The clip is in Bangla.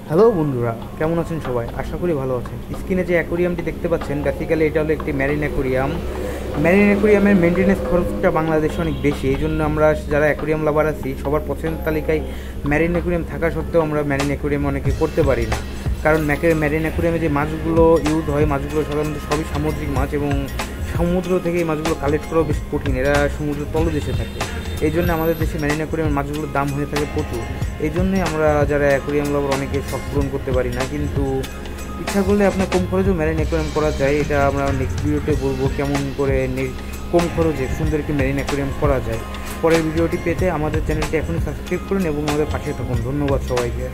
হ্যালো বন্ধুরা, কেমন আছেন সবাই? আশা করি ভালো আছেন। স্ক্রিনে যে অ্যাকোরিয়ামটি দেখতে পাচ্ছেন, বেসিক্যালি এটা হলো একটি ম্যারিন অ্যাকোরিয়াম। ম্যারিন অ্যাকোরিয়ামের মেনটেন্যান্স খরচটা বাংলাদেশে অনেক বেশি। এই জন্য আমরা যারা অ্যাকোরিয়াম লাভার আছি, সবার পছন্দের তালিকায় ম্যারিন অ্যাকোরিয়াম থাকা সত্ত্বেও আমরা ম্যারিন অ্যাকোরিয়াম অনেকে করতে পারি না। কারণ ম্যারিন অ্যাকোরিয়ামে যে মাছগুলো ইউজ হয়, মাছগুলো সাধারণত সবই সামুদ্রিক মাছ, এবং সমুদ্র থেকে এই মাছগুলো কালেক্ট করাও বেশ কঠিন। এরা সমুদ্রের তলদেশে থাকে। এই জন্য আমাদের দেশে ম্যারিন অ্যাকোরিয়ামের মাছগুলোর দাম হয়ে থাকে প্রচুর। এই জন্যই আমরা যারা অ্যাকোরিয়াম লাভার অনেকে শখ পূরণ করতে পারি না, কিন্তু ইচ্ছা করলে আপনার কম খরচেও ম্যারিন অ্যাকোরিয়াম করা যায়। এটা আমরা নেক্সট ভিডিওতে বলবো কেমন করে কম খরচে সুন্দর একটি ম্যারিন অ্যাকোরিয়াম করা যায়। পরের ভিডিওটি পেতে আমাদের চ্যানেলটি এখনই সাবস্ক্রাইব করুন এবং আমাদের পাশে থাকুন। ধন্যবাদ সবাইকে।